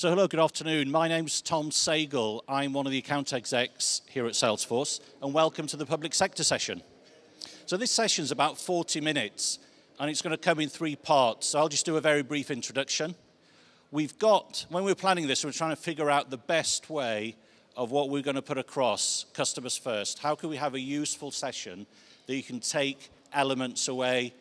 So hello, good afternoon. My name's Tom Sagal. I'm one of the account execs here at Salesforce, and welcome to the public sector session. So this session's about 40 minutes, and it's going to come in 3 parts. So I'll just do a very brief introduction. When we were planning this, we were trying to figure out the best way of what we're going to put across customers first. How can we have a useful session that you can take elements away,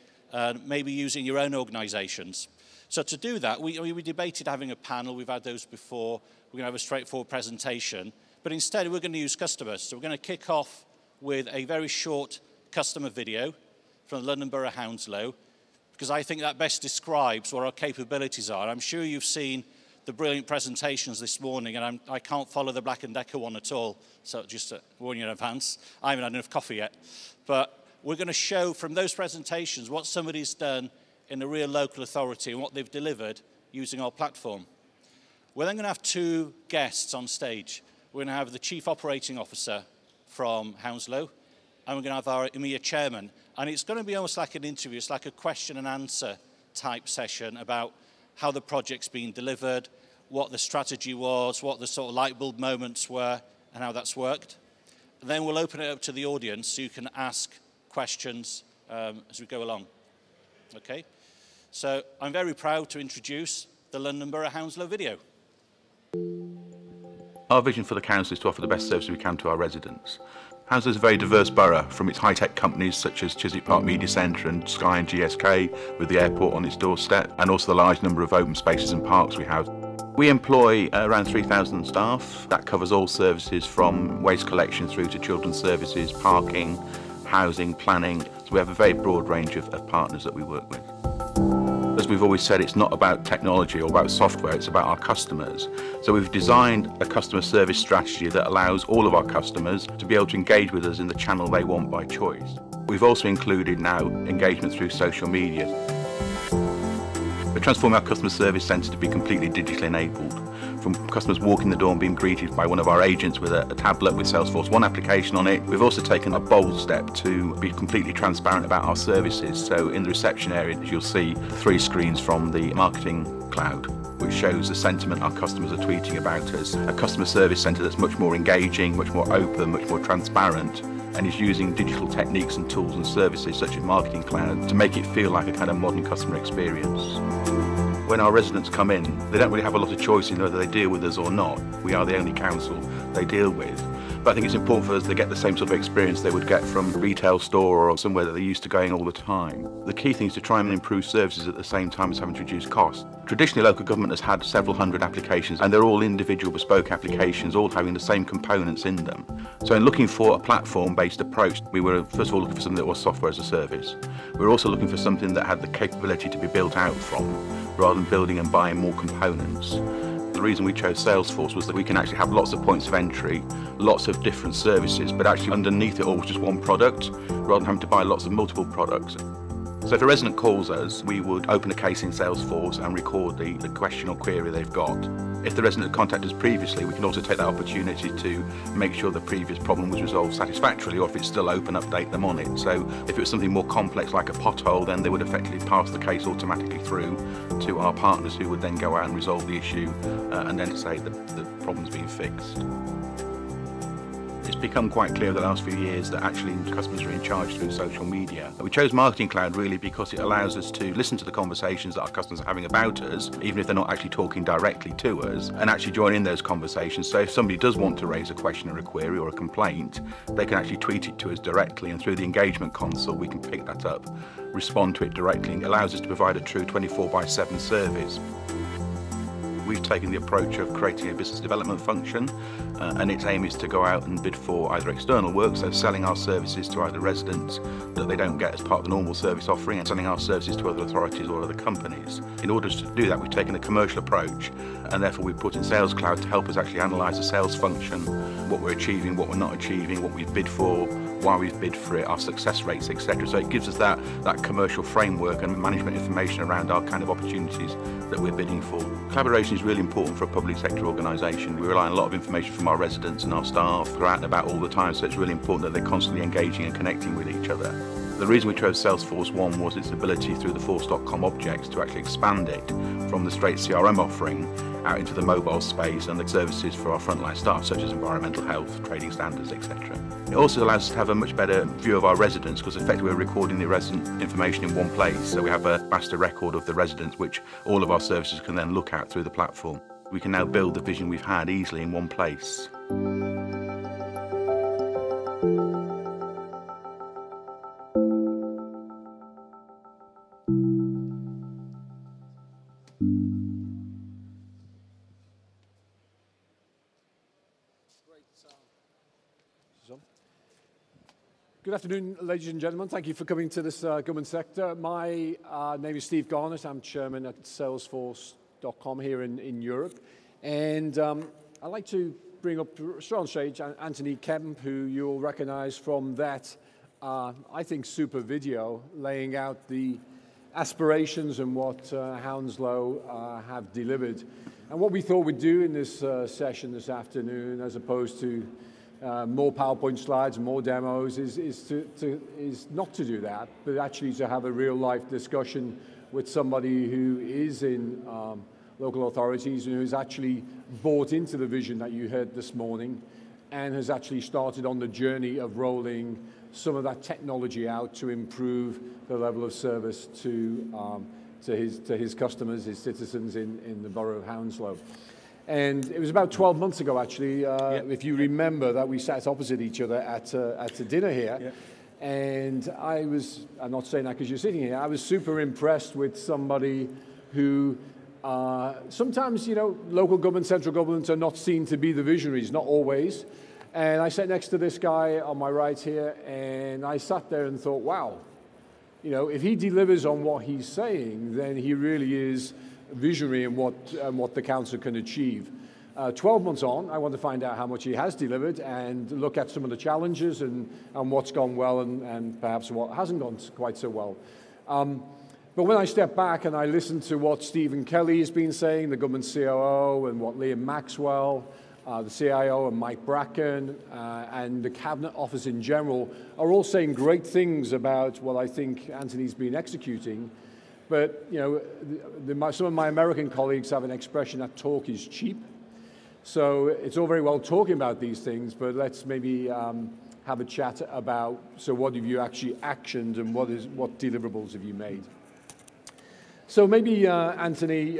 maybe using your own organizations? So to do that, we debated having a panel. We've had those before. We're going to have a straightforward presentation. But instead, we're going to use customers. So we're going to kick off with a very short customer video from the London Borough of Hounslow, because I think that best describes what our capabilities are. I'm sure you've seen the brilliant presentations this morning, and I can't follow the Black & Decker one at all, so just to warn you in advance. I haven't had enough coffee yet. But we're going to show from those presentations what somebody's done in a real local authority and what they've delivered using our platform. We're then going to have 2 guests on stage. We're going to have the Chief Operating Officer from Hounslow, and we're going to have our EMEA Chairman. And it's going to be almost like an interview. It's like a question and answer type session about how the project's been delivered, what the strategy was, what the sort of light bulb moments were, and how that's worked. And then we'll open it up to the audience so you can ask questions as we go along. Okay? So I'm very proud to introduce the London Borough Hounslow video. Our vision for the council is to offer the best service we can to our residents. Hounslow is a very diverse borough, from its high-tech companies such as Chiswick Park Media Centre and Sky and GSK, with the airport on its doorstep, and also the large number of open spaces and parks we have. We employ around 3,000 staff. That covers all services from waste collection through to children's services, parking, housing, planning. So we have a very broad range of partners that we work with. As we've always said, it's not about technology or about software, it's about our customers. So we've designed a customer service strategy that allows all of our customers to be able to engage with us in the channel they want by choice. We've also included now engagement through social media. We're transforming our customer service centre to be completely digitally enabled. From customers walking the door and being greeted by one of our agents with a tablet with Salesforce One application on it. We've also taken a bold step to be completely transparent about our services. So in the reception area, you'll see 3 screens from the marketing cloud, which shows the sentiment our customers are tweeting about us. A customer service centre that's much more engaging, much more open, much more transparent, and is using digital techniques and tools and services such as Marketing Cloud to make it feel like a kind of modern customer experience. When our residents come in, they don't really have a lot of choice in whether they deal with us or not. We are the only council they deal with. But I think it's important for us to get the same sort of experience they would get from a retail store or somewhere that they're used to going all the time. The key thing is to try and improve services at the same time as having to reduce costs. Traditionally, local government has had several hundred applications, and they're all individual bespoke applications, all having the same components in them. So in looking for a platform-based approach, we were first of all looking for something that was software as a service. We were also looking for something that had the capability to be built out from, rather than building and buying more components. The reason we chose Salesforce was that we can actually have lots of points of entry, lots of different services, but actually underneath it all was just one product, rather than having to buy lots of multiple products. So if a resident calls us, we would open a case in Salesforce and record the question or query they've got. If the resident had contacted us previously, we can also take that opportunity to make sure the previous problem was resolved satisfactorily, or if it's still open, update them on it. So if it was something more complex like a pothole, then they would effectively pass the case automatically through to our partners, who would then go out and resolve the issue and then say that the problem's been fixed. It's become quite clear the last few years that actually customers are in charge through social media. We chose Marketing Cloud really because it allows us to listen to the conversations that our customers are having about us, even if they're not actually talking directly to us, and actually join in those conversations. So if somebody does want to raise a question or a query or a complaint, they can actually tweet it to us directly, and through the engagement console we can pick that up, respond to it directly, and it allows us to provide a true 24/7 service. We've taken the approach of creating a business development function, and its aim is to go out and bid for either external work, so selling our services to either residents that they don't get as part of the normal service offering, and selling our services to other authorities or other companies. In order to do that, we've taken a commercial approach, and therefore we've put in Sales Cloud to help us actually analyse the sales function, what we're achieving, what we're not achieving, what we've bid for, why we've bid for it, our success rates, etc. So it gives us that commercial framework and management information around our kind of opportunities that we're bidding for. Collaboration is really important for a public sector organisation. We rely on a lot of information from our residents and our staff. They're out and about all the time, so it's really important that they're constantly engaging and connecting with each other. The reason we chose Salesforce 1 was its ability through the Force.com objects to actually expand it from the straight CRM offering out into the mobile space and the services for our frontline staff, such as environmental health, trading standards, etc. It also allows us to have a much better view of our residents, because effectively we're recording the resident information in one place, so we have a master record of the residents which all of our services can then look at through the platform. We can now build the vision we've had easily in one place. Good afternoon, ladies and gentlemen. Thank you for coming to this government sector. My name is Steve Garnett. I'm chairman at Salesforce.com here in Europe. And I'd like to bring up on stage Anthony Kemp, who you'll recognize from that, I think, super video laying out the aspirations and what Hounslow have delivered. And what we thought we'd do in this session this afternoon, as opposed to more PowerPoint slides and more demos, is not to do that, but actually to have a real-life discussion with somebody who is in local authorities and who's actually bought into the vision that you heard this morning and has actually started on the journey of rolling some of that technology out to improve the level of service to his customers, his citizens in the Borough of Hounslow. And it was about 12 months ago, actually, if you remember, that we sat opposite each other at a dinner here. Yeah. And I'm not saying that because you're sitting here, I was super impressed with somebody who sometimes, you know, local government, central governments are not seen to be the visionaries, not always. And I sat next to this guy on my right here, and I sat there and thought, wow, you know, if he delivers on what he's saying, then he really is visionary in what the council can achieve. 12 months on, I want to find out how much he has delivered and look at some of the challenges and what's gone well and perhaps what hasn't gone quite so well. But when I step back and I listen to what Stephen Kelly has been saying, the government COO, and what Liam Maxwell, the CIO, and Mike Bracken, and the Cabinet Office in general are all saying great things about what I think Anthony's been executing. But, you know, some of my American colleagues have an expression that talk is cheap. So it's all very well talking about these things, but let's maybe have a chat about, so what have you actually actioned and what deliverables have you made? So maybe, Anthony,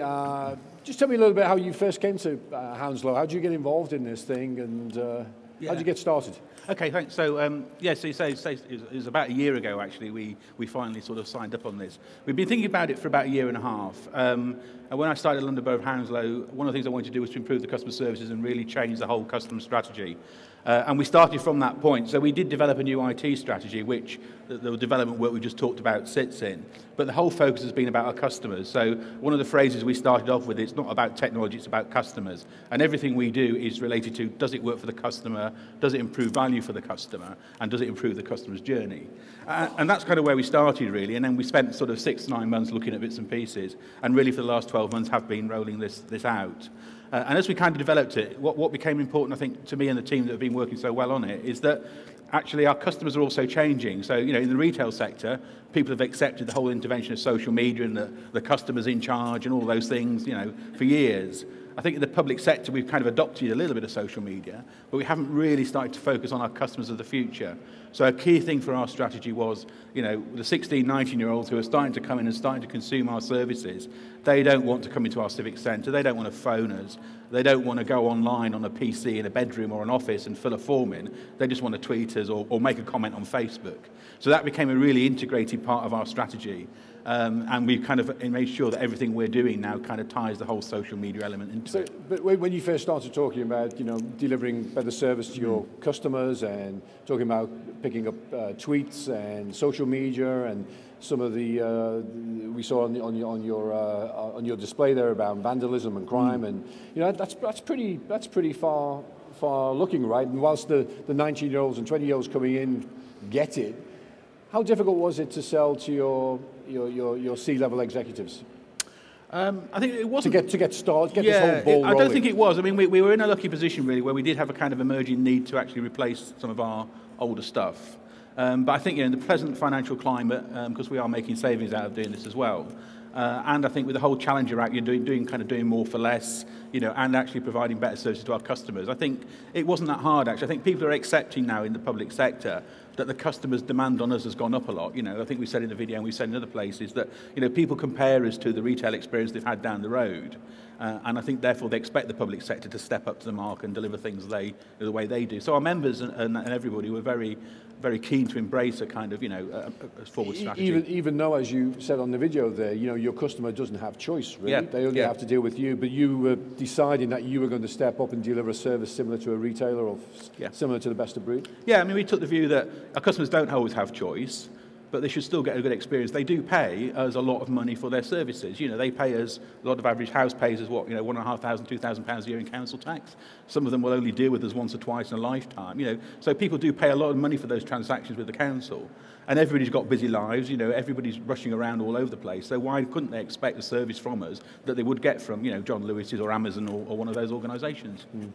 just tell me a little bit how you first came to Hounslow. How did you get involved in this thing, and how did you get started? Okay, thanks. So, yeah, so you say it was about a year ago, actually, we finally sort of signed up on this. We've been thinking about it for about a year and a half. And when I started London Borough of Hounslow, one of the things I wanted to do was to improve the customer services and really change the whole customer strategy. And we started from that point. So we did develop a new IT strategy, which the development work we just talked about sits in. But the whole focus has been about our customers. So one of the phrases we started off with, it's not about technology, it's about customers. And everything we do is related to, does it work for the customer, does it improve value for the customer, and does it improve the customer's journey? And that's kind of where we started, really. And then we spent sort of 6 to 9 months looking at bits and pieces. And really for the last 12 months have been rolling this out. And as we kind of developed it, what became important, I think, to me and the team that have been working so well on it, is that actually our customers are also changing. So, you know, in the retail sector, people have accepted the whole intervention of social media and the customer's in charge and all those things, you know, for years. I think in the public sector, we've kind of adopted a little bit of social media, but we haven't really started to focus on our customers of the future. So a key thing for our strategy was, you know, the 16, 19-year-olds who are starting to come in and starting to consume our services, they don't want to come into our civic centre, they don't want to phone us, they don't want to go online on a PC in a bedroom or an office and fill a form in, they just want to tweet us or make a comment on Facebook. So that became a really integrated part of our strategy. And we kind of made sure that everything we're doing now kind of ties the whole social media element into it. But when you first started talking about, you know, delivering better service to your customers and talking about picking up tweets and social media and some of the we saw on your display there about vandalism and crime, and you know that's pretty far looking, right? And whilst the 19-year-olds and 20-year-olds coming in get it, how difficult was it to sell to your C-level executives? I think it wasn't to get started, get this whole ball rolling. I don't think it was. I mean, we were in a lucky position really, where we did have a kind of emerging need to actually replace some of our older stuff. But I think in the present financial climate, because we are making savings out of doing this as well, and I think with the whole challenge around doing more for less, and actually providing better services to our customers, I think it wasn't that hard actually. I think people are accepting now in the public sector that the customers' demand on us has gone up a lot. I think we said in the video and we said in other places that people compare us to the retail experience they've had down the road. And I think, therefore, they expect the public sector to step up to the mark and deliver things the way they do. So our members and everybody were very, very keen to embrace a kind of, a forward strategy. Even though, as you said on the video there, your customer doesn't have choice, really. Yeah. They only have to deal with you, but you were deciding that you were going to step up and deliver a service similar to a retailer or similar to the best of breed? Yeah, I mean, we took the view that our customers don't always have choice, but they should still get a good experience. They do pay us a lot of money for their services. They pay us, a lot of average house pays us £1,500, £2,000 a year in council tax. Some of them will only deal with us once or twice in a lifetime. So people do pay a lot of money for those transactions with the council. And everybody's got busy lives, everybody's rushing around all over the place. So why couldn't they expect a service from us that they would get from, John Lewis's or Amazon or one of those organisations? Mm.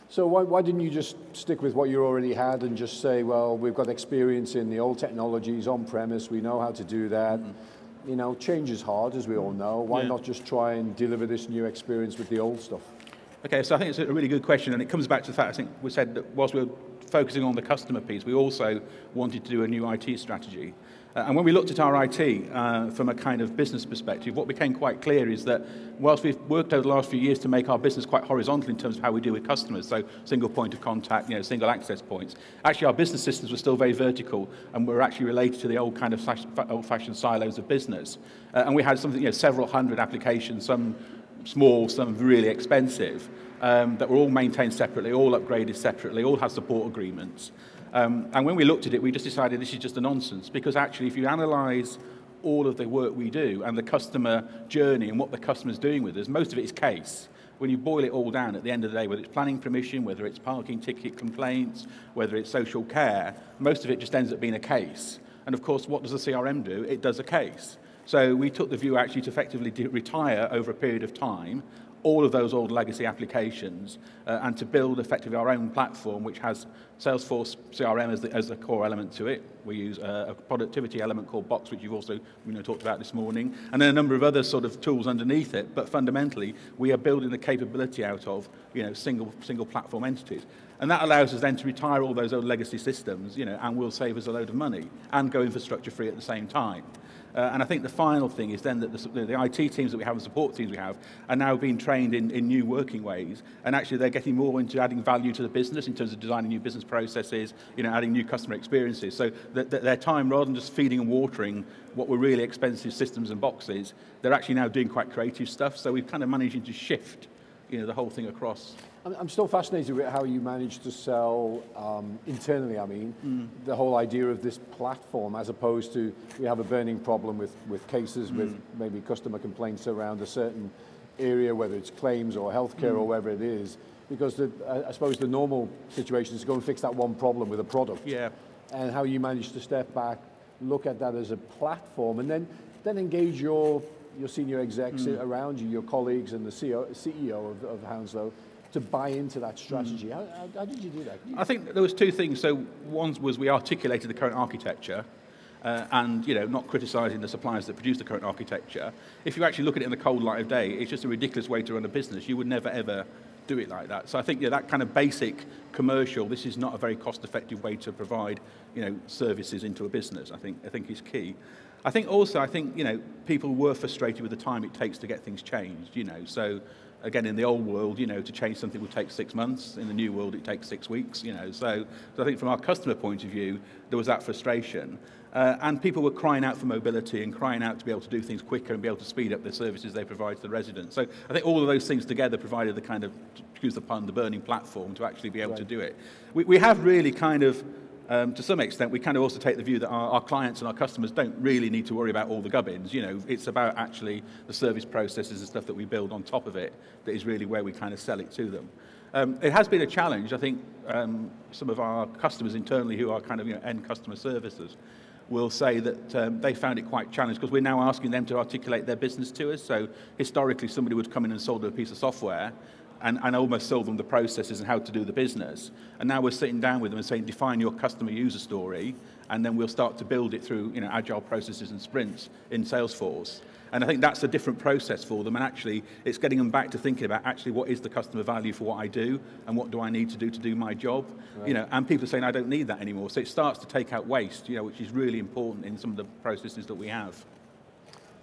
So why didn't you just stick with what you already had and just say, well, we've got experience in the old technologies, on-premise, we know how to do that. Change is hard, as we all know. Why not just try and deliver this new experience with the old stuff? Okay, so I think it's a really good question, and it comes back to the fact, I think we said that whilst we were focusing on the customer piece, we also wanted to do a new IT strategy. And when we looked at our IT from a kind of business perspective, what became quite clear is that whilst we've worked over the last few years to make our business quite horizontal in terms of how we deal with customers, so single point of contact, single access points, actually our business systems were still very vertical and were actually related to the old kind of old-fashioned silos of business. And we had something, several hundred applications, some small, some really expensive, that were all maintained separately, all upgraded separately, all had support agreements. And when we looked at it, we just decided this is just a nonsense, because actually if you analyse all of the work we do and the customer journey and what the customer's doing with us, most of it is case. When you boil it all down at the end of the day, whether it's planning permission, whether it's parking ticket complaints, whether it's social care, most of it just ends up being a case. And of course, what does the CRM do? It does a case. So we took the view actually to effectively retire over a period of time all of those old legacy applications and to build effectively our own platform, which has Salesforce CRM as the core element to it. We use a productivity element called Box, which you've also talked about this morning, and then a number of other sort of tools underneath it. But fundamentally, we are building the capability out of single platform entities. And that allows us then to retire all those old legacy systems, and will save us a load of money and go infrastructure free at the same time. And I think the final thing is then that the IT teams that we have and support teams we have are now being trained in new working ways, and actually they're getting more into adding value to the business in terms of designing new business processes, adding new customer experiences. So that their time, rather than just feeding and watering what were really expensive systems and boxes, they're actually now doing quite creative stuff. So we've kind of managed to shift the whole thing across. I'm still fascinated with how you managed to sell internally, the whole idea of this platform, as opposed to we have a burning problem with cases, with maybe customer complaints around a certain area, whether it's claims or healthcare or whatever it is, because I suppose the normal situation is to go and fix that one problem with a product. Yeah. And how you managed to step back, look at that as a platform, and then engage your senior execs around you, your colleagues and the CEO of Hounslow, to buy into that strategy. How did you do that? I think there was two things. So one was we articulated the current architecture and not criticising the suppliers that produce the current architecture. If you actually look at it in the cold light of day, it's just a ridiculous way to run a business. You would never ever do it like that. So I think that kind of basic commercial, this is not a very cost-effective way to provide services into a business, I think is key. I think people were frustrated with the time it takes to get things changed, so again, in the old world, to change something would take 6 months. In the new world, it takes 6 weeks, So I think from our customer point of view, there was that frustration. And people were crying out for mobility and crying out to be able to do things quicker and be able to speed up the services they provide to the residents. So I think all of those things together provided the kind of, excuse the pun, the burning platform to actually be able to do it. We have really kind of, to some extent, we kind of also take the view that our clients and our customers don't really need to worry about all the gubbins. It's about actually the service processes and stuff that we build on top of it that is really where we kind of sell it to them. It has been a challenge. I think some of our customers internally who are kind of end customer services will say that they found it quite challenging because we're now asking them to articulate their business to us. So historically, somebody would come in and sold a piece of software, and almost sold them the processes and how to do the business. And now we're sitting down with them and saying, define your customer user story, and then we'll start to build it through agile processes and sprints in Salesforce. And I think that's a different process for them, and actually it's getting them back to thinking about actually what is the customer value for what I do, and what do I need to do my job. Right. And people are saying I don't need that anymore. So it starts to take out waste, which is really important in some of the processes that we have.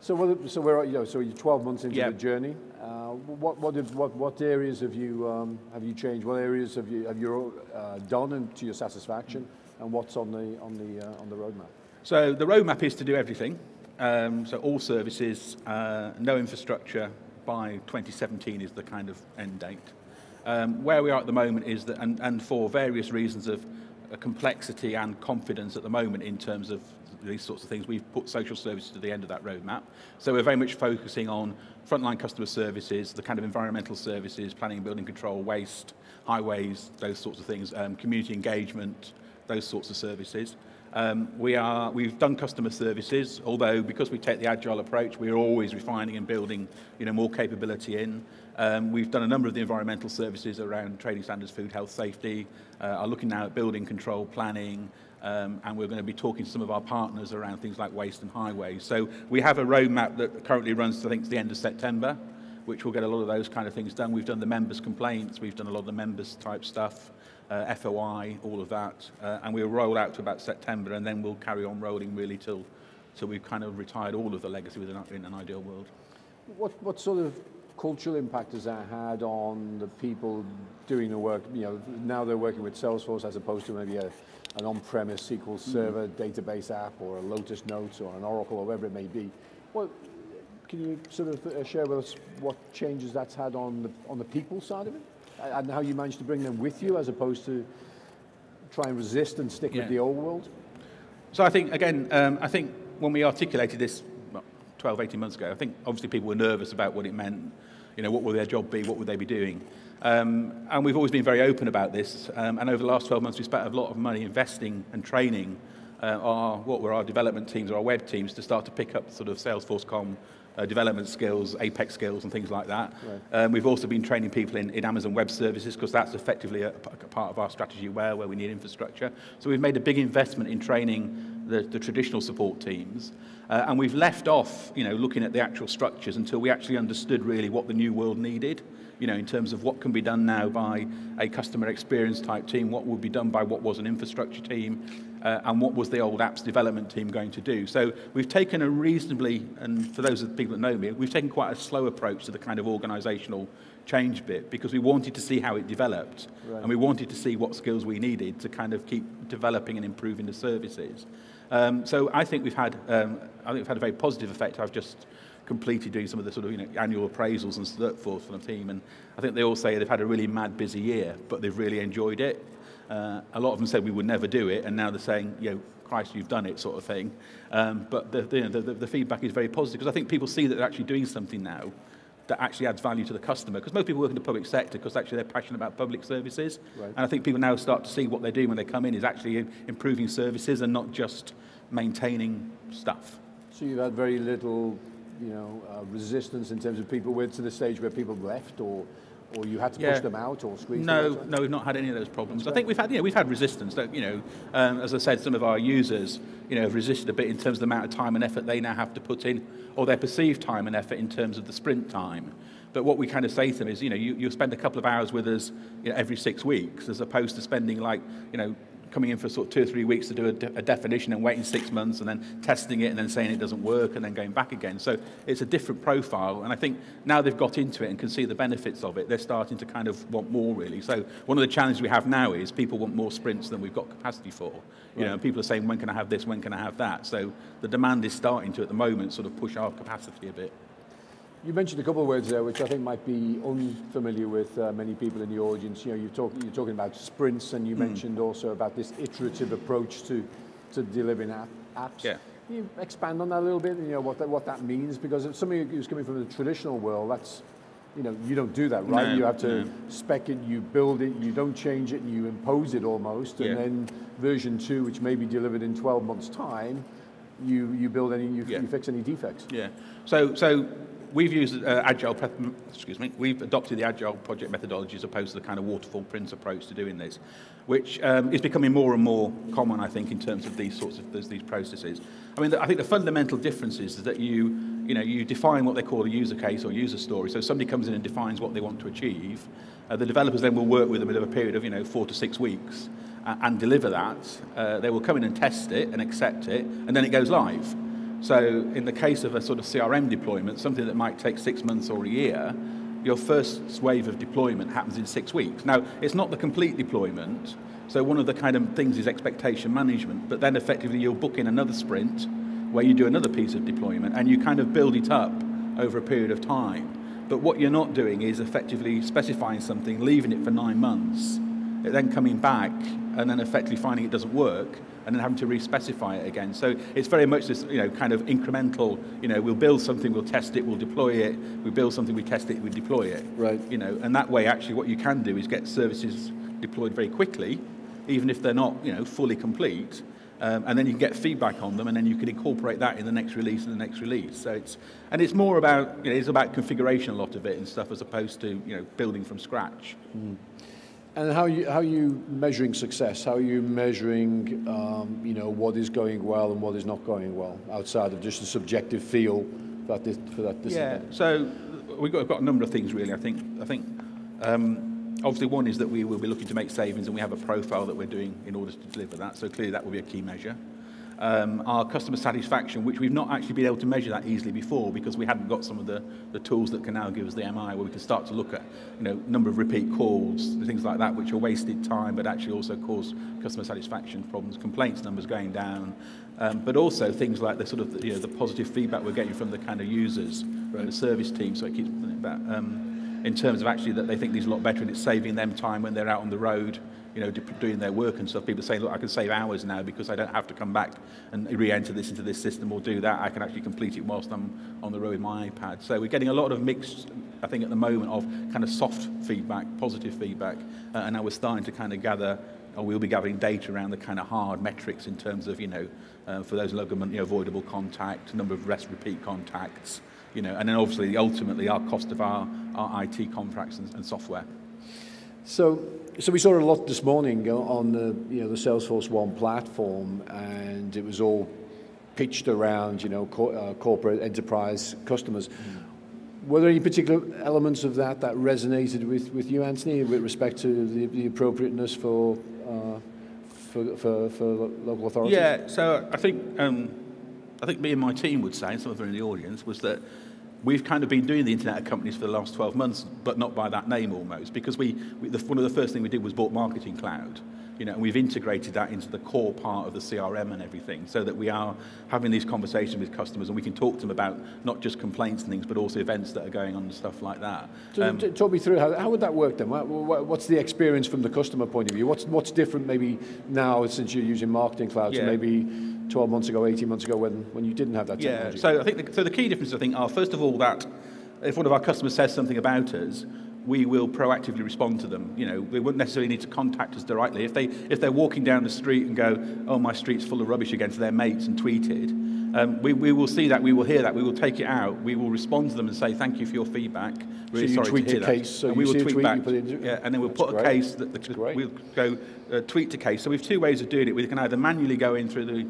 So we're so you're 12 months into the journey. What areas have you changed? What areas have you done and to your satisfaction, and what's on the roadmap? So the roadmap is to do everything. So all services, no infrastructure by 2017 is the kind of end date. Where we are at the moment is that, and for various reasons of complexity and confidence at the moment in terms of these sorts of things, we've put social services to the end of that roadmap. So we're very much focusing on frontline customer services, the kind of environmental services, planning and building control, waste, highways, those sorts of things, community engagement, those sorts of services. We've done customer services, although because we take the agile approach, we're always refining and building more capability in. We've done a number of the environmental services around trading standards, food, health, safety, are looking now at building control planning, and we're going to be talking to some of our partners around things like waste and highways. So we have a roadmap that currently runs, I think, to the end of September, which will get a lot of those kind of things done. We've done the members' complaints, we've done a lot of the members' type stuff, FOI, all of that, and we'll roll out to about September, and then we'll carry on rolling really till we've kind of retired all of the legacy in an ideal world. What sort of cultural impact has that had on the people doing the work? Now they're working with Salesforce as opposed to maybe an on-premise SQL Server database app, or a Lotus Notes, or an Oracle, or whatever it may be. Can you sort of share with us what changes that's had on the people side of it, and how you managed to bring them with you as opposed to try and resist and stick with the old world? So I think, again, when we articulated this 12, 18 months ago, I think obviously people were nervous about what it meant. What will their job be? What would they be doing? And we've always been very open about this. And over the last 12 months, we spent a lot of money investing and training our development teams or our web teams to start to pick up sort of Salesforce.com development skills, Apex skills, and things like that. Right. We've also been training people in Amazon Web Services, because that's effectively a part of our strategy where we need infrastructure. So we've made a big investment in training the traditional support teams. And we've left off, looking at the actual structures until we actually understood really what the new world needed, in terms of what can be done now by a customer experience type team, what would be done by what was an infrastructure team, and what was the old apps development team going to do. So we've taken a reasonably, and for those of the people that know me, we've taken quite a slow approach to the kind of organisational change bit, because we wanted to see how it developed, right, and we wanted to see what skills we needed to kind of keep developing and improving the services. So I think we've had a very positive effect. I've just completed doing some of the sort of annual appraisals and so forth for the team, and I think they all say they've had a really mad busy year, but they've really enjoyed it. A lot of them said we would never do it, and now they're saying, Christ, you've done it, sort of thing. But the feedback is very positive, because I think people see that they're actually doing something now that actually adds value to the customer, because most people work in the public sector because actually they're passionate about public services, right, and I think people now start to see what they're doing when they come in is actually improving services and not just maintaining stuff. So you've had very little resistance in terms of people to the stage where people left, or you had to push them out or squeeze them out? No, we've not had any of those problems. I think we've had resistance. As I said, some of our users, have resisted a bit in terms of the amount of time and effort they now have to put in, or their perceived time and effort in terms of the sprint time. But what we kind of say to them is, you'll spend a couple of hours with us every 6 weeks, as opposed to spending coming in for sort of 2 or 3 weeks to do a definition and waiting 6 months and then testing it and then saying it doesn't work and then going back again. So it's a different profile, and I think now they've got into it and can see the benefits of it, they're starting to kind of want more, really. So one of the challenges we have now is people want more sprints than we've got capacity for. And people are saying, when can I have this, when can I have that? So the demand is starting to, at the moment, sort of push our capacity a bit. You mentioned a couple of words there which I think might be unfamiliar with many people in the audience. You're talking about sprints, and you mentioned also about this iterative approach to delivering apps. Yeah. Can you expand on that a little bit, what that means? Because if somebody who's coming from the traditional world, that's, you don't do that, right? You have to spec it, you build it, you don't change it, and you impose it almost, and then version 2, which may be delivered in 12 months' time, you build you fix any defects. Yeah. So we've used we've adopted the Agile project methodology as opposed to the kind of waterfall Prince approach to doing this, which is becoming more and more common, I think, in terms of these sorts of these processes. I mean, I think the fundamental difference is that you define what they call a user case or user story. So somebody comes in and defines what they want to achieve. The developers then will work with them in a period of 4 to 6 weeks and deliver that. They will come in and test it and accept it, and then it goes live. So in the case of a sort of CRM deployment, something that might take 6 months or a year, your first wave of deployment happens in 6 weeks. Now, it's not the complete deployment, so one of the kind of things is expectation management, but then effectively you'll book in another sprint where you do another piece of deployment, and you kind of build it up over a period of time. But what you're not doing is effectively specifying something, leaving it for 9 months, then coming back, and then effectively finding it doesn't work, and then having to re-specify it again. So it's very much this, kind of incremental, we'll build something, we'll test it, we'll deploy it, we build something, we test it, we deploy it. Right. And that way, actually, what you can do is get services deployed very quickly, even if they're not, fully complete, and then you can get feedback on them, and then you can incorporate that in the next release and the next release. So it's more about, it's about configuration, a lot of it and stuff, as opposed to, building from scratch. Mm. And how are you measuring success? How are you measuring, what is going well and what is not going well, outside of just a subjective feel for that discipline? Yeah. So we've got a number of things really. I think obviously one is that we will be looking to make savings, and we have a profile that we're doing in order to deliver that. So clearly that will be a key measure. Our customer satisfaction, which we've not actually been able to measure that easily before because we hadn't got some of the tools that can now give us the MI, where we can start to look at number of repeat calls, things like that, which are wasted time but actually also cause customer satisfaction problems, complaints numbers going down, but also things like the sort of the positive feedback we're getting from the kind of users and the service team. So it keeps back, in terms of actually that they think these are a lot better, and it's saving them time when they're out on the road, doing their work and stuff. People say, look, I can save hours now because I don't have to come back and re-enter this into this system or do that. I can actually complete it whilst I'm on the road with my iPad. So we're getting a lot of mixed, I think, at the moment, of kind of soft feedback, positive feedback, and now we're starting to kind of gather, or we'll be gathering data around the kind of hard metrics in terms of, for those local, avoidable contact, number of repeat contacts, and then obviously ultimately our cost of our IT contracts and software. So we saw a lot this morning on the the Salesforce One platform, and it was all pitched around corporate enterprise customers. Were there any particular elements of that resonated with you, Anthony, with respect to the appropriateness for local authorities? Yeah. So I think me and my team would say, and some of them in the audience, was that we've kind of been doing the Internet of Companies for the last 12 months, but not by that name almost, because one of the first things we did was bought Marketing Cloud, and we've integrated that into the core part of the CRM and everything, so that we are having these conversations with customers, and we can talk to them about not just complaints and things, but also events that are going on and stuff like that. So talk me through how would that work then? What's the experience from the customer point of view? What's different maybe now since you're using Marketing Cloud to maybe 12 months ago, 18 months ago when you didn't have that technology? Yeah, so I think the key differences, I think, are, first of all, that if one of our customers says something about us, we will proactively respond to them. They wouldn't necessarily need to contact us directly. If they're walking down the street and go, oh, my street's full of rubbish against their mates, and tweeted, we will see that, we will hear that, we will take it out, we will respond to them and say thank you for your feedback. Really so you sorry tweet to hear a that. case, so and you we will see a tweet tweet, back. you put it into, and then we'll put a case we'll go tweet to case. So we have two ways of doing it. We can either manually go in through the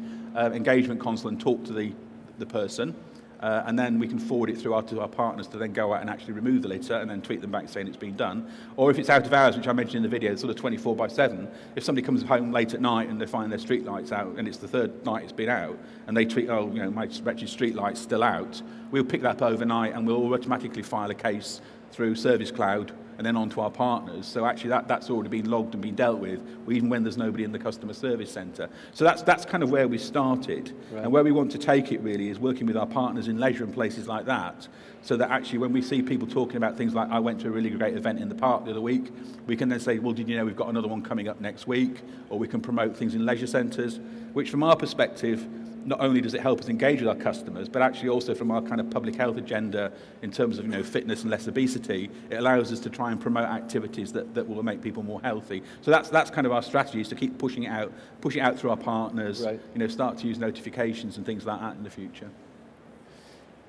engagement console and talk to the person, and then we can forward it through to our partners to then go out and actually remove the litter and then tweet them back saying it's been done. Or if it's out of hours, which I mentioned in the video, sort of 24/7, if somebody comes home late at night and they find their street lights out and it's the third night it's been out, and they tweet, oh, my wretched street light's still out, we'll pick that up overnight and we'll automatically file a case through Service Cloud and then on to our partners. So actually that's already been logged and been dealt with, even when there's nobody in the customer service centre. So that's kind of where we started. Right. And where we want to take it really is working with our partners in leisure and places like that, so that actually when we see people talking about things like, I went to a really great event in the park the other week, we can then say, well, did you know we've got another one coming up next week? Or we can promote things in leisure centres, which from our perspective, not only does it help us engage with our customers, but actually also from our kind of public health agenda in terms of fitness and less obesity, it allows us to try and promote activities that will make people more healthy. So that's kind of our strategy, is to keep pushing it out through our partners, right. Start to use notifications and things like that in the future.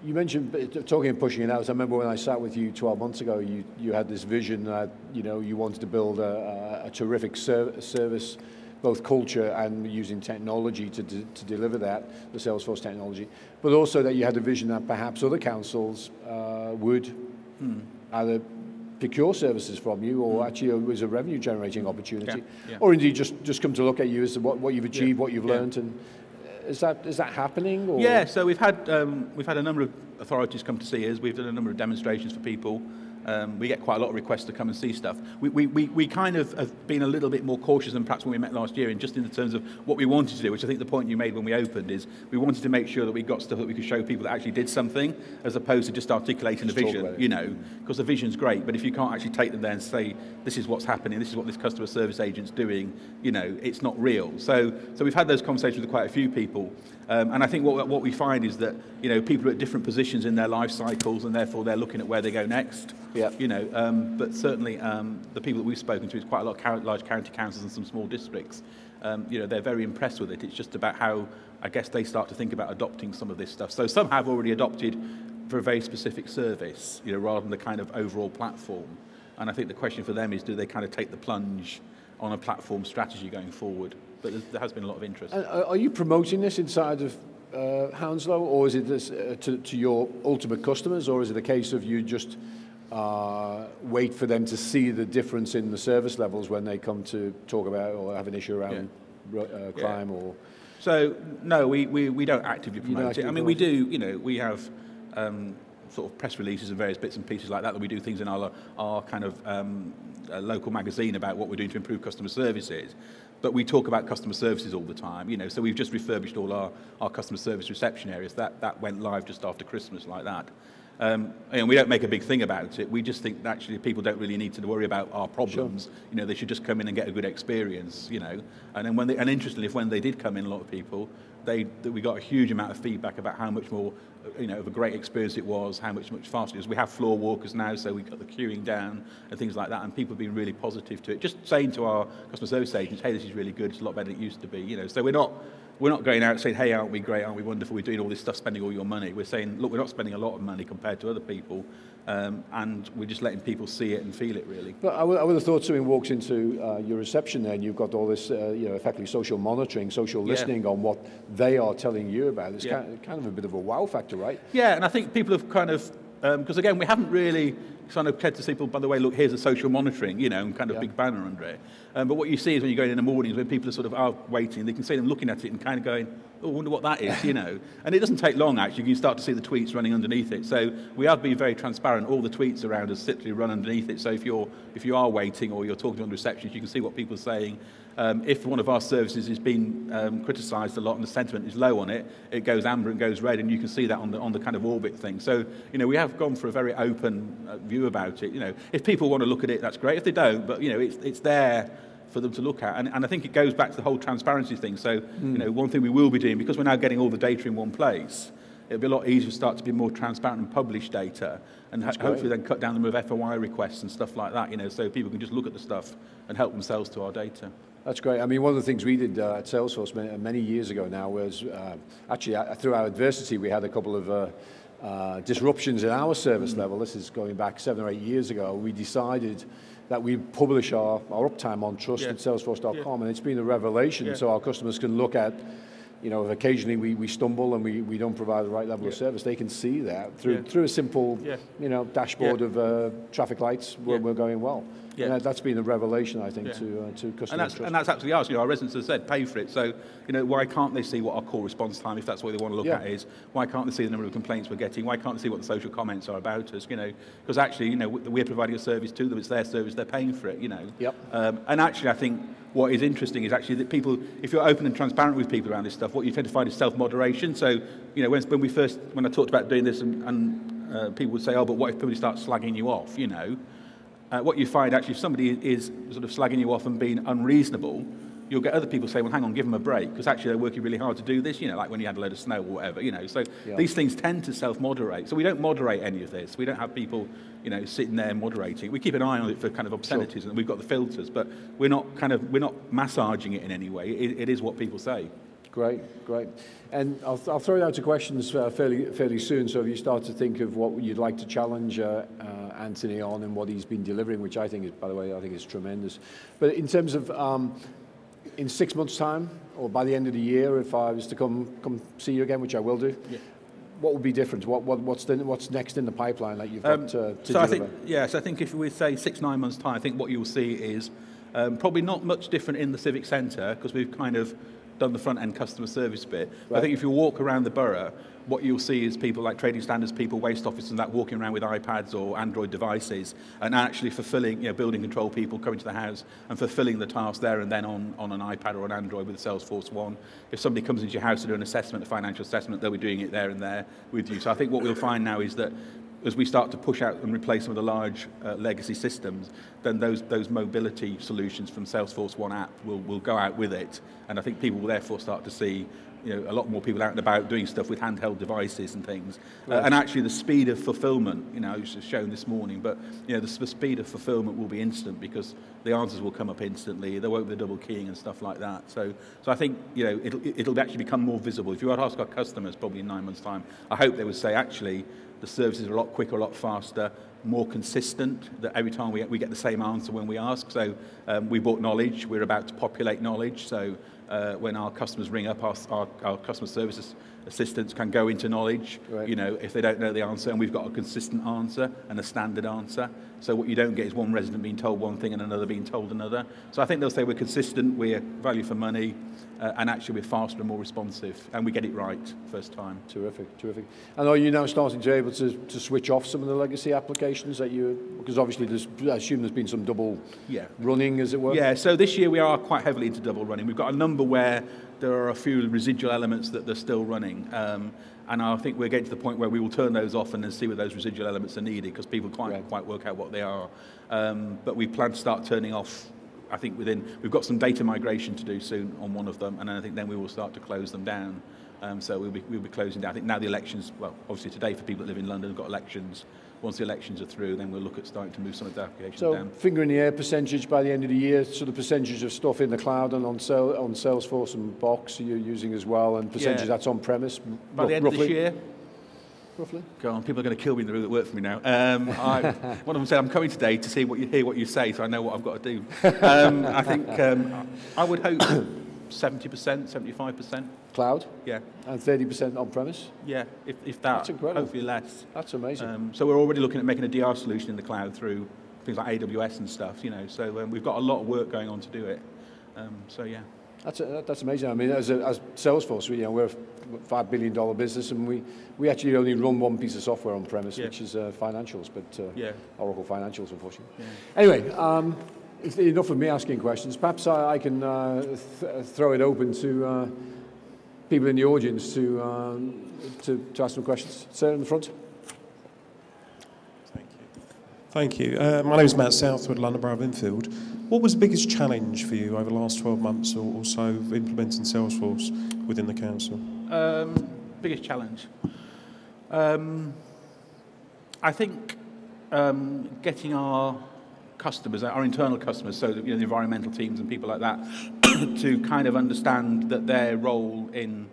You mentioned talking and pushing it out. I remember when I sat with you 12 months ago, you had this vision that you wanted to build a terrific service, both culture and using technology to deliver that, the Salesforce technology, but also that you had a vision that perhaps other councils would either procure services from you, or actually it was a revenue generating opportunity, or indeed just come to look at you as what you've achieved, what you've learned. And is that happening? Or? Yeah, so we've had a number of authorities come to see us. We've done a number of demonstrations for people. We get quite a lot of requests to come and see stuff. We kind of have been a little bit more cautious than perhaps when we met last year, in the terms of what we wanted to do, which I think the point you made when we opened is we wanted to make sure that we got stuff that we could show people that actually did something, as opposed to just articulating the vision, because the vision's great, but if you can't actually take them there and say, this is what's happening, this is what this customer service agent's doing, it's not real. So we've had those conversations with quite a few people. And I think what we find is that people are at different positions in their life cycles, and therefore they're looking at where they go next. Yeah. But certainly the people that we've spoken to, is quite a lot of large county councils and some small districts. They're very impressed with it. It's just about how, I guess, they start to think about adopting some of this stuff. So some have already adopted for a very specific service, rather than the kind of overall platform. And I think the question for them is, do they kind of take the plunge on a platform strategy going forward? But there has been a lot of interest. Are you promoting this inside of Hounslow, or is it this, to your ultimate customers, or is it a case of you just wait for them to see the difference in the service levels when they come to talk about or have an issue around crime? Or so no, we don't actively promote it. I mean, we do. We have sort of press releases and various bits and pieces like that we do things in our kind of local magazine about what we're doing to improve customer services. But we talk about customer services all the time, so we've just refurbished all our customer service reception areas. That went live just after Christmas, like that. And we don't make a big thing about it. We just think that actually people don't really need to worry about our problems. Sure. They should just come in and get a good experience, And then and interestingly, when they did come in, a lot of people, we got a huge amount of feedback about how much more, of a great experience it was, how much faster it is. We have floor walkers now, so we got the queuing down and things like that, and people have been really positive to it. Just saying to our customer service agents, hey, this is really good, it's a lot better than it used to be, So we're not going out saying, hey, aren't we great, aren't we wonderful, we're doing all this stuff, spending all your money. We're saying, look, we're not spending a lot of money compared to other people, and we're just letting people see it and feel it, really. But I would have thought someone walks into your reception there and you've got all this, effectively social monitoring, social listening on what they are telling you about. It's kind of a bit of a wow factor, right? Yeah, and I think people have kind of, because again, we haven't really kind of said to people, by the way, look, here's a social monitoring, and kind of big banner under it. But what you see is when you go in the mornings, when people are waiting, they can see them looking at it and kind of going, oh, I wonder what that is, And it doesn't take long, actually. You can start to see the tweets running underneath it. So we have been very transparent. All the tweets around us literally run underneath it. So if you are waiting or you're talking to the receptionist, you can see what people are saying. If one of our services is being criticised a lot and the sentiment is low on it, it goes amber and goes red, and you can see that on the kind of orbit thing. So, we have gone for a very open view about it. If people want to look at it, that's great. If they don't, but, it's there for them to look at. And I think it goes back to the whole transparency thing. So, one thing we will be doing, because we're now getting all the data in one place, it'll be a lot easier to start to be more transparent and publish data, and hopefully then cut down the number of FOI requests and stuff like that, so people can just look at the stuff and help themselves to our data. That's great. I mean, one of the things we did at Salesforce many years ago now was, actually, through our adversity, we had a couple of disruptions in our service level. This is going back 7 or 8 years ago. We decided that we publish our uptime on trust at salesforce.com, and it's been a revelation, so our customers can look at, if occasionally we stumble and we don't provide the right level of service, they can see that through a simple, dashboard of traffic lights we're going well. Yeah. That's been a revelation, I think, to customers. And that's actually ours. Our residents have said, pay for it. So, why can't they see what our call response time, if that's what they want to look at, is? Why can't they see the number of complaints we're getting? Why can't they see what the social comments are about us? Because actually, we're providing a service to them. It's their service. They're paying for it. Yep. And actually, I think what is interesting is actually that people, if you're open and transparent with people around this stuff, what you tend to find is self-moderation. So, when I talked about doing this, and people would say, oh, but what if somebody starts slagging you off? What you find actually, if somebody is sort of slagging you off and being unreasonable, you'll get other people say, well, hang on, give them a break, because actually they're working really hard to do this, like when you had a load of snow or whatever, So these things tend to self-moderate. So we don't moderate any of this. We don't have people, sitting there moderating. We keep an eye on it for kind of obscenities, and we've got the filters, but we're not massaging it in any way. It is what people say. Great, great. And I'll throw it out to questions fairly soon. So if you start to think of what you'd like to challenge Anthony on and what he's been delivering, which I think is, by the way, I think is tremendous. But in terms of in 6 months' time, or by the end of the year, if I was to come see you again, which I will do, yeah, what would be different? What's next in the pipeline that you've got to deliver? I think if we say 6-9 months' time, I think what you'll see is probably not much different in the Civic Centre, because we've kind of done the front-end customer service bit. Right. I think if you walk around the borough, what you'll see is people like trading standards people, waste officers and that walking around with iPads or Android devices and actually fulfilling, building control people coming to the house and fulfilling the task there and then on an iPad or an Android with the Salesforce One. If somebody comes into your house to do an assessment, a financial assessment, they'll be doing it there and there with you. So I think what we'll find now is that as we start to push out and replace some of the large legacy systems, then those mobility solutions from Salesforce One app will go out with it. And I think people will therefore start to see a lot more people out and about doing stuff with handheld devices and things. Right. And actually the speed of fulfillment, it was shown this morning, but the speed of fulfillment will be instant because the answers will come up instantly. There won't be double keying and stuff like that. So I think it'll actually become more visible. If you were to ask our customers probably in 9 months' time, I hope they would say actually the services are a lot quicker, a lot faster, more consistent, that every time we get the same answer when we ask. So we bought Knowledge, we're about to populate Knowledge, so when our customers ring up, our customer services assistants can go into Knowledge, right, if they don't know the answer, and we've got a consistent answer and a standard answer. So what you don't get is one resident being told one thing and another being told another. So I think they'll say we're consistent, we're value for money, and actually we're faster and more responsive, and we get it right first time. Terrific, terrific. And are you now starting to be able to switch off some of the legacy applications that because obviously I assume there's been some double running, as it were? Yeah, so this year we are quite heavily into double running. We've got a number where there are a few residual elements that they're still running. And I think we're getting to the point where we will turn those off and then see where those residual elements are needed, because people can't quite work out what they are. But we plan to start turning off, I think we've got some data migration to do soon on one of them, and I think then we will start to close them down. So we'll be closing down. I think now the elections, well, obviously today for people that live in London, we've got elections. Once the elections are through, then we'll look at starting to move some of the applications down. So finger in the air percentage by the end of the year, sort of percentage of stuff in the cloud and on Salesforce and Box you're using as well, and percentage that's on-premise? By the end of this year? Roughly? Go on, people are going to kill me in the room that work for me now. One of them said, I'm coming today to hear what you say, so I know what I've got to do. I think I would hope 70%, 75%. Cloud? Yeah. And 30% on-premise? Yeah, if that. That's incredible. Hopefully less. That's amazing. So we're already looking at making a DR solution in the cloud through things like AWS and stuff, So we've got a lot of work going on to do it. So yeah. That's amazing. I mean, as Salesforce, we're a $5 billion business, and we actually only run one piece of software on premise, which is financials, but Oracle Financials, unfortunately. Yeah. Anyway, it's enough of me asking questions. Perhaps I can throw it open to people in the audience to ask some questions. Sir, in the front. Thank you. My name is Matt Southwood, London Borough of Hounslow. What was the biggest challenge for you over the last 12 months or so of implementing Salesforce within the council? Biggest challenge? I think getting our customers, our internal customers, so the environmental teams and people like that, to kind of understand that their role in,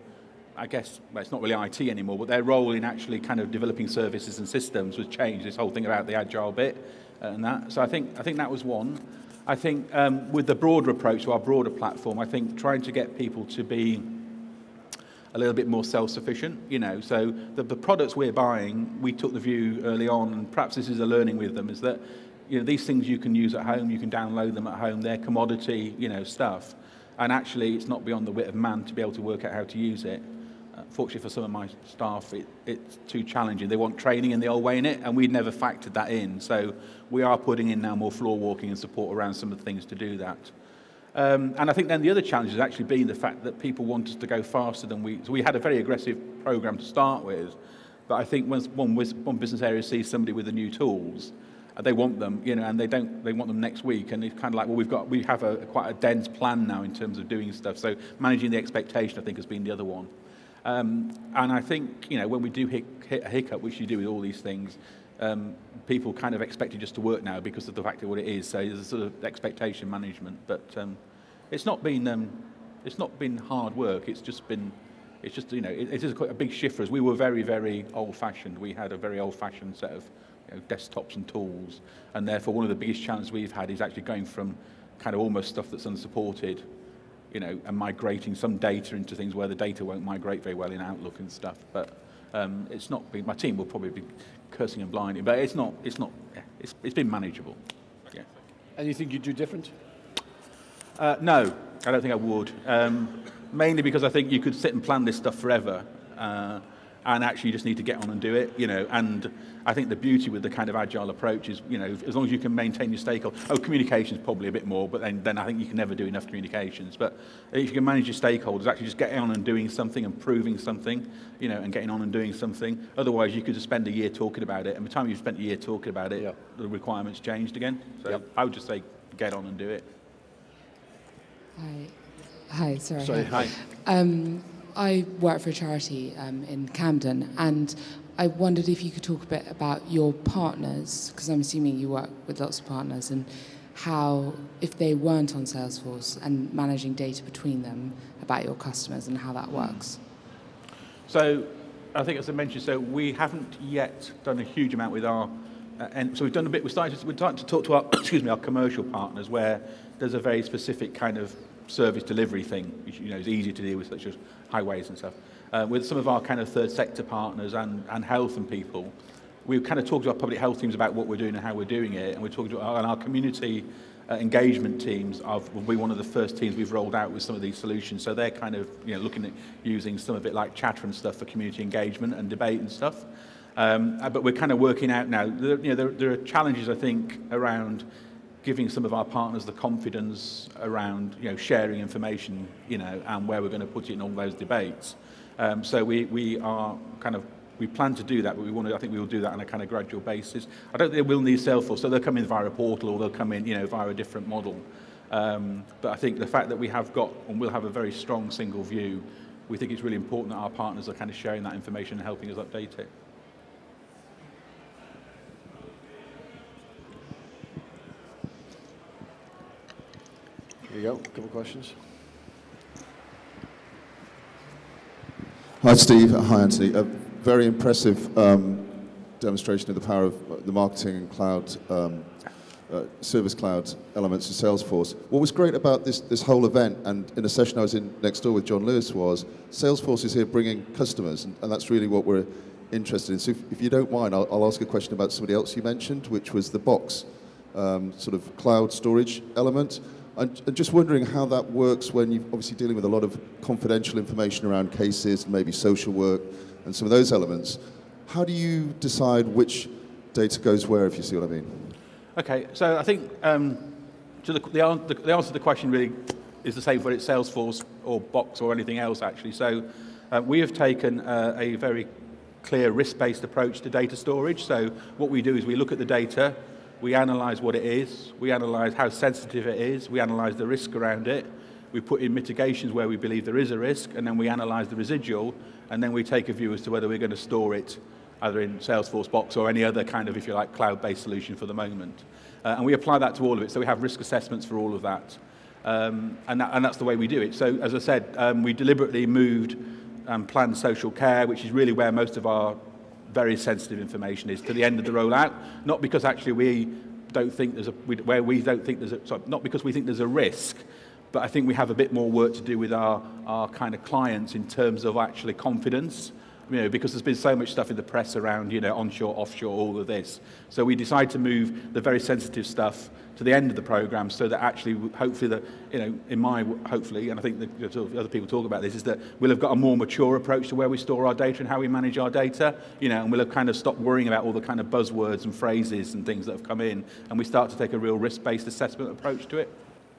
I guess, well, it's not really IT anymore, but their role in actually kind of developing services and systems was changed. This whole thing about the agile bit and that. So I think that was one. I think with the broader approach to our broader platform, I think trying to get people to be a little bit more self-sufficient, So the products we're buying, we took the view early on, and perhaps this is a learning with them, is that these things you can use at home, you can download them at home, they're commodity, stuff, and actually it's not beyond the wit of man to be able to work out how to use it. Fortunately for some of my staff, it's too challenging. They want training in the old way in it, and we'd never factored that in. So we are putting in now more floor walking and support around some of the things to do that. And I think then the other challenge has actually been the fact that people want us to go faster than so we had a very aggressive program to start with, but I think once one business area sees somebody with the new tools, they want them, and they want them next week, and it's kind of like, well, we have quite a dense plan now in terms of doing stuff. So managing the expectation, I think, has been the other one. And I think, when we do hit a hiccup, which you do with all these things, people kind of expect it just to work now because of the fact of what it is. So there's a sort of expectation management, but it's not been it's not been hard work. It's just you know, it is quite a big shift for us. We were very, very old-fashioned. We had a very old-fashioned set of desktops and tools, and therefore one of the biggest challenges we've had is actually going from kind of almost stuff that's unsupported, and migrating some data into things where the data won't migrate very well in Outlook and stuff. But it's not been, my team will probably be cursing and blinding, but it's been manageable. Yeah. And you think you'd do different? No, I don't think I would. Mainly because I think you could sit and plan this stuff forever, and actually you just need to get on and do it, and I think the beauty with the kind of agile approach is, as long as you can maintain your stakeholders, communication's probably a bit more, but then I think you can never do enough communications, but if you can manage your stakeholders, actually just getting on and doing something and proving something, and getting on and doing something. Otherwise you could just spend a year talking about it, and by the time you've spent a year talking about it, the requirements changed again. So I would just say get on and do it. Hi, sorry. Sorry, hi. I work for a charity in Camden, and I wondered if you could talk a bit about your partners, because I'm assuming you work with lots of partners, and how, if they weren't on Salesforce, and managing data between them about your customers and how that works. So I think, as I mentioned, so we haven't yet done a huge amount with our, and so we've done a bit. We're starting to talk to our, our commercial partners, where there's a very specific kind of service delivery thing, which is easy to deal with, such as highways and stuff. With some of our kind of third sector partners and health and people, we've kind of talked to our public health teams about what we're doing and how we're doing it, and we're talking to our community engagement teams will be one of the first teams we've rolled out with some of these solutions. So they're kind of looking at using some of it like chatter and stuff for community engagement and debate and stuff. But we're kind of working out now. There are challenges, I think, around giving some of our partners the confidence around sharing information, and where we're going to put it in all those debates. So we are kind of, we plan to do that, but I think we will do that on a kind of gradual basis. I don't think they will need Salesforce, so they'll come in via a portal, or they'll come in via a different model. But I think the fact that we have got, and we'll have a very strong single view, we think it's really important that our partners are kind of sharing that information and helping us update it. Here you go, a couple of questions. Hi Steve, hi Anthony. A very impressive demonstration of the power of the marketing and cloud, service cloud elements of Salesforce. What was great about this whole event, and in a session I was in next door with John Lewis, was Salesforce is here bringing customers, and that's really what we're interested in. So if you don't mind, I'll ask a question about somebody else you mentioned, which was the box, sort of cloud storage element. I'm just wondering how that works when you're obviously dealing with a lot of confidential information around cases, maybe social work, and some of those elements. How do you decide which data goes where, if you see what I mean? Okay, so I think the answer to the question really is the same for it's Salesforce or Box or anything else, actually. So we have taken a very clear risk-based approach to data storage. So what we do is we look at the data, we analyse what it is, we analyse how sensitive it is, we analyse the risk around it, we put in mitigations where we believe there is a risk, and then we analyse the residual, and then we take a view as to whether we're going to store it either in Salesforce Box or any other kind of, if you like, cloud-based solution for the moment. And we apply that to all of it, so we have risk assessments for all of that. And that's the way we do it. So, as I said, we deliberately moved planned social care, which is really where most of our very sensitive information is, to the end of the rollout, not because actually we don't think there's not because we think there's a risk, but I think we have a bit more work to do with our kind of clients in terms of actually confidence, because there's been so much stuff in the press around, onshore, offshore, all of this. So we decided to move the very sensitive stuff to the end of the program, so that actually, hopefully, hopefully, and I think that other people talk about this, is that we'll have got a more mature approach to where we store our data and how we manage our data, and we'll have kind of stopped worrying about all the kind of buzzwords and phrases and things that have come in, and we start to take a real risk-based assessment approach to it.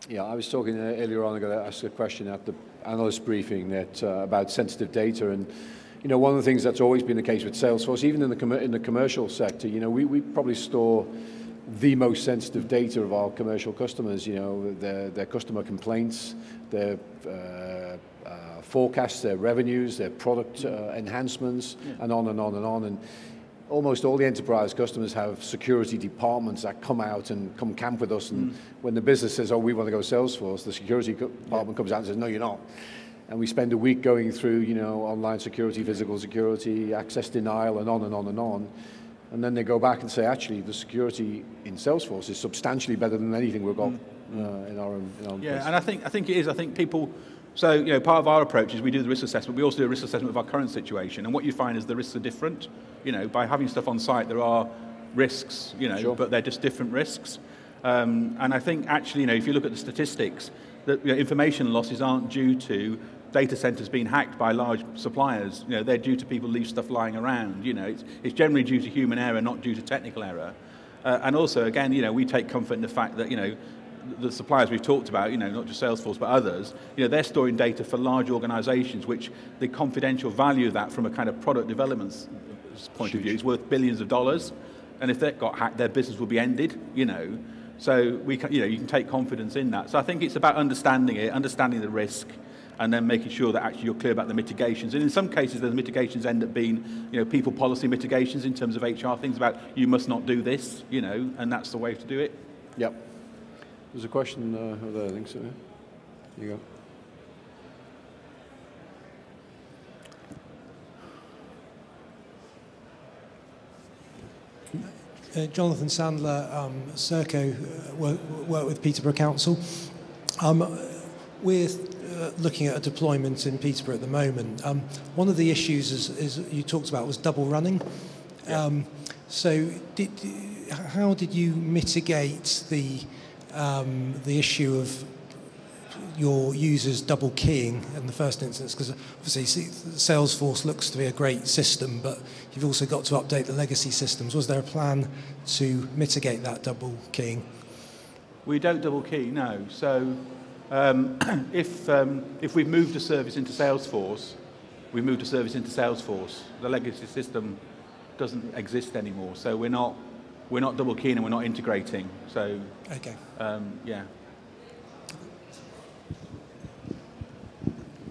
Yeah, I was talking earlier on, I'm going to ask a question at the analyst briefing about sensitive data, and one of the things that's always been the case with Salesforce, even in the commercial sector, we probably store the most sensitive data of our commercial customers, their customer complaints, their forecasts, their revenues, their product enhancements, and on and on and on. And almost all the enterprise customers have security departments that come out and come camp with us, and when the business says, oh, we want to go Salesforce, the security department comes out and says, no, you're not. And we spend a week going through, you know, online security, physical security, access denial, and on and on and on. And then they go back and say, actually, the security in Salesforce is substantially better than anything we've got in our own Yeah, place. and I think it is. I think people. So, you know, part of our approach is we do the risk assessment. We also do a risk assessment of our current situation, and what you find is the risks are different. You know, by having stuff on site, there are risks. You know, Sure. but they're just different risks. And I think actually, you know, if you look at the statistics, that information losses aren't due to data centers being hacked by large suppliers. You know, they're due to people leave stuff lying around. You know, it's generally due to human error, not due to technical error. And also, again, you know, we take comfort in the fact that, you know, the suppliers we've talked about, you know, not just Salesforce but others, you know, they're storing data for large organizations, which the confidential value of that from a kind of product development point of view is worth billions of dollars. And if that got hacked, their business will be ended, you know. So we can, you know, you can take confidence in that. So I think it's about understanding it, understanding the risk, and then making sure that actually you're clear about the mitigations. And in some cases, those mitigations end up being, you know, people policy mitigations in terms of HR things about you must not do this, you know, and that's the way to do it. Yep. There's a question over there, I think so. Here you go. Jonathan Sandler, Serco, work with Peterborough Council. We're looking at a deployment in Peterborough at the moment. One of the issues is you talked about was double running. Yeah. So how did you mitigate the issue of your users double keying in the first instance? Because obviously Salesforce looks to be a great system, but you've also got to update the legacy systems. Was there a plan to mitigate that double keying? We don't double key, no. So if we've moved a service into Salesforce, we moved a service into Salesforce. The legacy system doesn't exist anymore, so we're not double keying and we're not integrating. So okay. Yeah.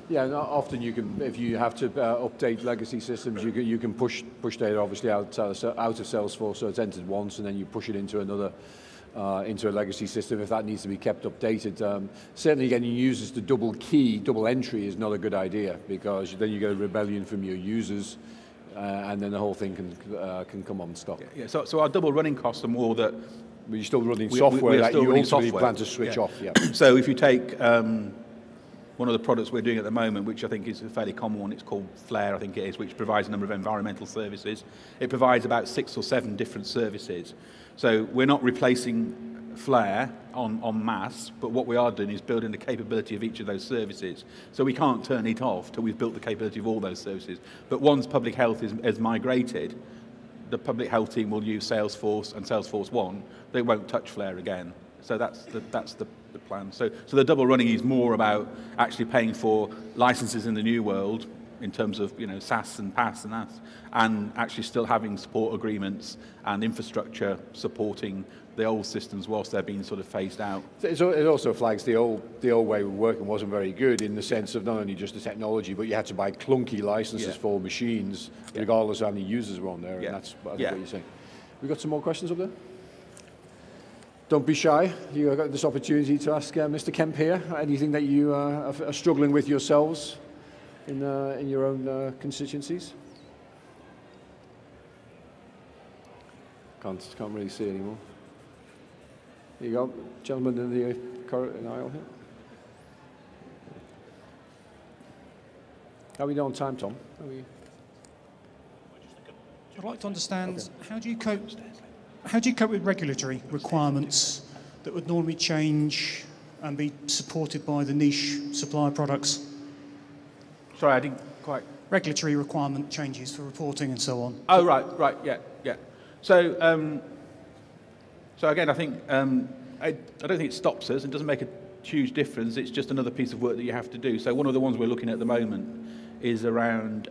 Yeah, and often you can, if you have to update legacy systems, you can push data obviously out of Salesforce, so it's entered once, and then you push it into another, into a legacy system if that needs to be kept updated. Certainly getting users to double key, double entry is not a good idea, because then you get a rebellion from your users, and then the whole thing can come unstuck. Yeah. So our double running costs are more that but you're still running software that you ultimately plan to switch off. Yeah. So if you take one of the products we're doing at the moment, which I think is a fairly common one, it's called Flare, I think it is, which provides a number of environmental services. It provides about 6 or 7 different services. So we're not replacing Flare en masse, but what we are doing is building the capability of each of those services. So we can't turn it off till we've built the capability of all those services. But once public health is migrated, the public health team will use Salesforce and Salesforce One. They won't touch Flare again. So that's the plan. So the double running is more about actually paying for licenses in the new world in terms of, you know, SaaS and PaaS and that, and actually still having support agreements and infrastructure supporting the old systems whilst they're being sort of phased out. It also flags the old way of working wasn't very good, in the sense of not only just the technology, but you had to buy clunky licenses for machines, regardless of how many users were on there, and that's what you're saying. We've got some more questions up there? Don't be shy. You've got this opportunity to ask Mr. Kemp here anything that you are struggling with yourselves in your own constituencies. Can't really see anymore. Here you go, gentleman in the aisle here. How are we doing on time, Tom? I'd like to understand, how do you cope with regulatory requirements that would normally change and be supported by the niche supplier products? Sorry, I didn't quite... Regulatory requirement changes for reporting and so on. Oh, right, yeah. So, so again, I think, I don't think it stops us. It doesn't make a huge difference. It's just another piece of work that you have to do. So one of the ones we're looking at the moment is around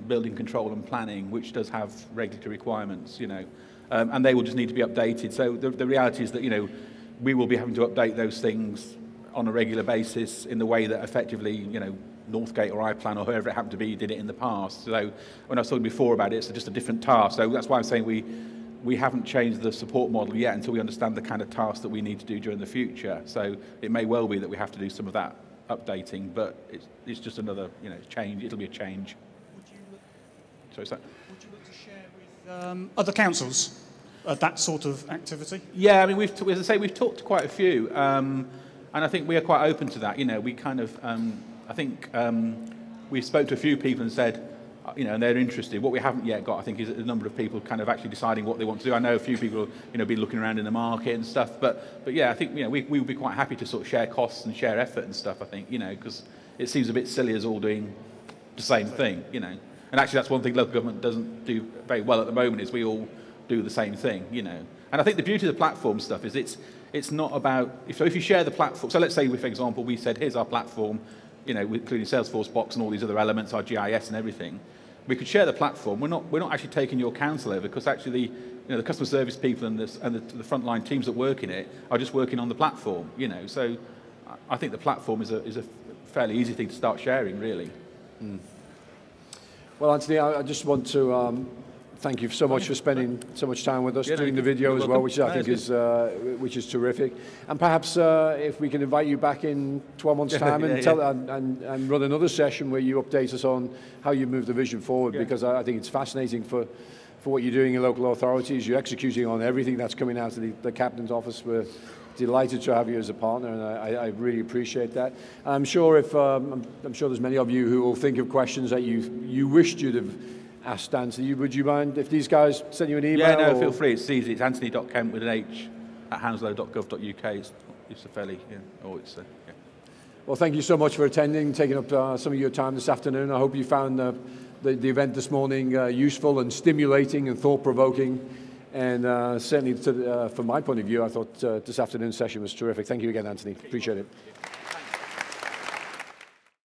building control and planning, which does have regulatory requirements, you know, and they will just need to be updated. So the reality is that, you know, we will be having to update those things on a regular basis in the way that effectively, you know, Northgate or iPlan or whoever it happened to be did it in the past. So when I was talking before about it, it's just a different task. So that's why I'm saying we haven't changed the support model yet until we understand the kind of tasks that we need to do during the future. So it may well be that we have to do some of that updating, but it's just another change. It'll be a change. Would you look to share with other councils that sort of activity? Yeah, I mean, as I say, we've talked to quite a few, and I think we are quite open to that. We kind of, I think we spoke to a few people and said, and they're interested. What we haven't yet got, I think, is a number of people kind of actually deciding what they want to do. I know a few people, been looking around in the market and stuff, but yeah, I think, we would be quite happy to sort of share costs and share effort and stuff, I think, because it seems a bit silly as all doing the same thing, And actually, that's one thing local government doesn't do very well at the moment, is we all do the same thing, And I think the beauty of the platform stuff is it's not about, so if you share the platform, so let's say, for example, we said, here's our platform, including Salesforce Box and all these other elements, our GIS and everything. We could share the platform. We're not actually taking your council over, because actually, the customer service people and the frontline teams that work in it are just working on the platform. So I think the platform is a fairly easy thing to start sharing, really. Mm. Well, Anthony, I just want to thank you so much for spending so much time with us, doing the video as well, which I think is terrific. And perhaps if we can invite you back in 12 months' time and run another session where you update us on how you move the vision forward, because I think it's fascinating for what you're doing in local authorities. You're executing on everything that's coming out of the Captain's office. We're delighted to have you as a partner, and I really appreciate that. I'm sure I'm sure there's many of you who will think of questions that you wished you'd have asked Anthony. Would you mind if these guys send you an email? Yeah, no, feel free. It's easy. It's anthony.kemp with an H at hounslow.gov.uk. It's a fairly, yeah. Well, thank you so much for attending, taking up some of your time this afternoon. I hope you found the event this morning useful and stimulating and thought-provoking. And certainly, from my point of view, I thought this afternoon's session was terrific. Thank you again, Anthony. Appreciate it.